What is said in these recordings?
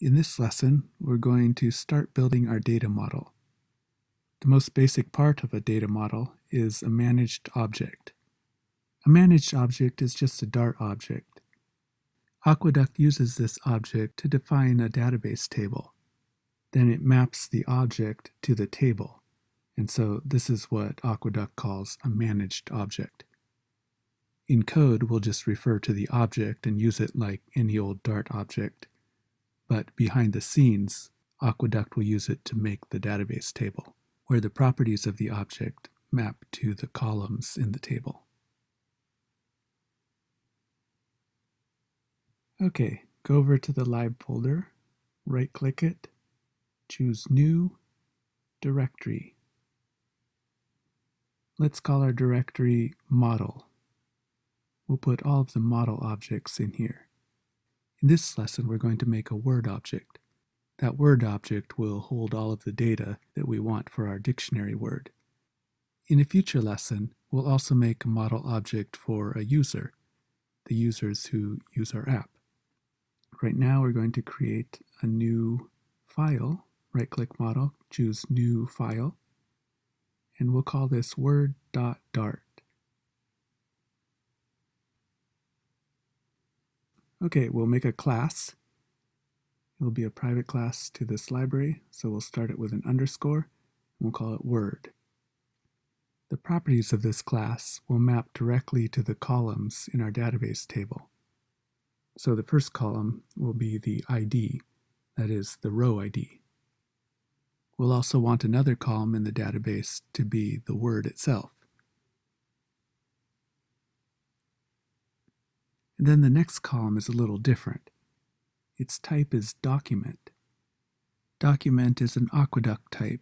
In this lesson, we're going to start building our data model. The most basic part of a data model is a managed object. A managed object is just a Dart object. Aqueduct uses this object to define a database table. Then it maps the object to the table, and so this is what Aqueduct calls a managed object. In code, we'll just refer to the object and use it like any old Dart object. But behind the scenes, Aqueduct will use it to make the database table, where the properties of the object map to the columns in the table. Okay, go over to the lib folder, right-click it, choose New, Directory. Let's call our directory Model. We'll put all of the model objects in here. In this lesson, we're going to make a Word object. That Word object will hold all of the data that we want for our dictionary word. In a future lesson, we'll also make a model object for a user, the users who use our app. Right now, we're going to create a new file. Right-click Model, choose New File, and we'll call this word.dart. Okay, we'll make a class. It will be a private class to this library, so we'll start it with an underscore, and we'll call it Word. The properties of this class will map directly to the columns in our database table. So the first column will be the ID, that is the row ID. We'll also want another column in the database to be the word itself. And then the next column is a little different. Its type is document. Document is an Aqueduct type,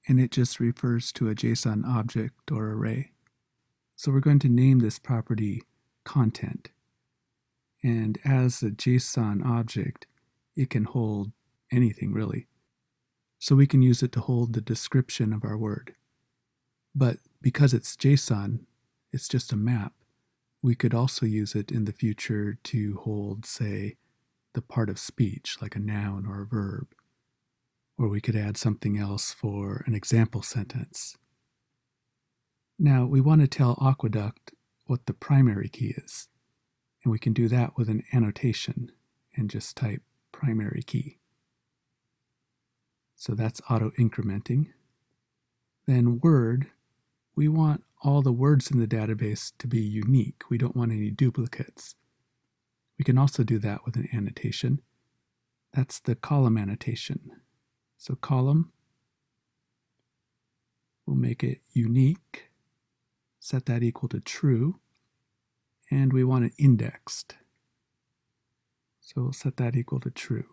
and it just refers to a JSON object or array. So we're going to name this property content. And as a JSON object, it can hold anything really. So we can use it to hold the description of our word. But because it's JSON, it's just a map, we could also use it in the future to hold, say, the part of speech, like a noun or a verb. Or we could add something else for an example sentence. Now, we want to tell Aqueduct what the primary key is. And we can do that with an annotation and just type primary key. So that's auto-incrementing. Then word, we want all the words in the database to be unique. We don't want any duplicates. We can also do that with an annotation. That's the column annotation. So column, we'll make it unique, set that equal to true, and we want it indexed. So we'll set that equal to true.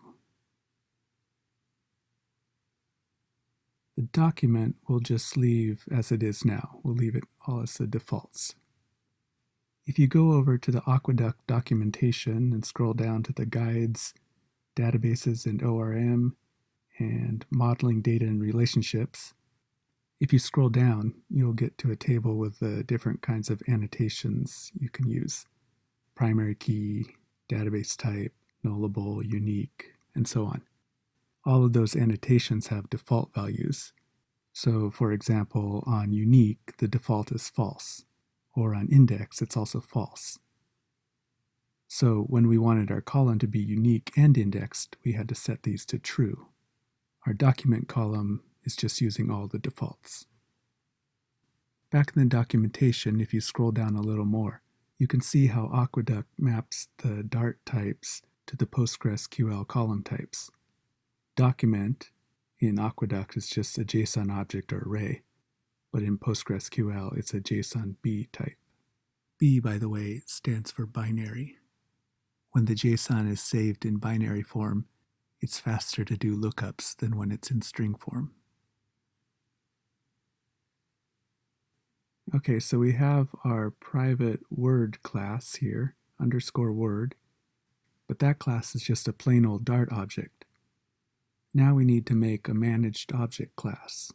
The document we'll just leave as it is now. We'll leave it all as the defaults. If you go over to the Aqueduct documentation and scroll down to the guides, databases and ORM, and modeling data and relationships, if you scroll down, you'll get to a table with the different kinds of annotations you can use. Primary key, database type, nullable, unique, and so on. All of those annotations have default values. So, for example, on unique, the default is false, or on index, it's also false. So when we wanted our column to be unique and indexed, we had to set these to true. Our document column is just using all the defaults. Back in the documentation, if you scroll down a little more, you can see how Aqueduct maps the Dart types to the PostgreSQL column types. Document in Aqueduct is just a JSON object or array, but in PostgreSQL it's a JSON B type. B, by the way, stands for binary. When the JSON is saved in binary form, it's faster to do lookups than when it's in string form. Okay, so we have our private word class here, underscore word, but that class is just a plain old Dart object. Now we need to make a managed object class.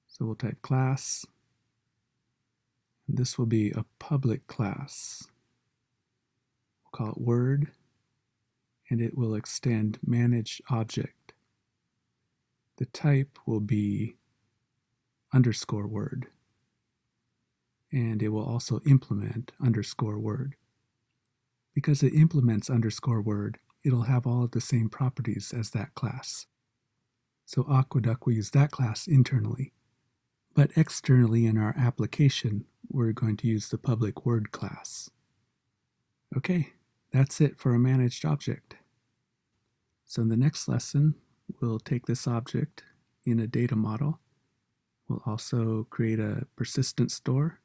So we'll type class, and this will be a public class. We'll call it word, and it will extend manage object. The type will be underscore word, and it will also implement underscore word. Because it implements underscore word, it'll have all of the same properties as that class. So Aqueduct will use that class internally. But externally in our application, we're going to use the public word class. Okay, that's it for a managed object. So in the next lesson, we'll take this object in a data model. We'll also create a persistent store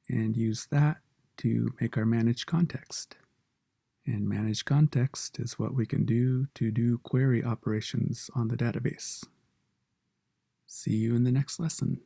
and use that to make our managed context. And managed context is what we can do to do query operations on the database. See you in the next lesson.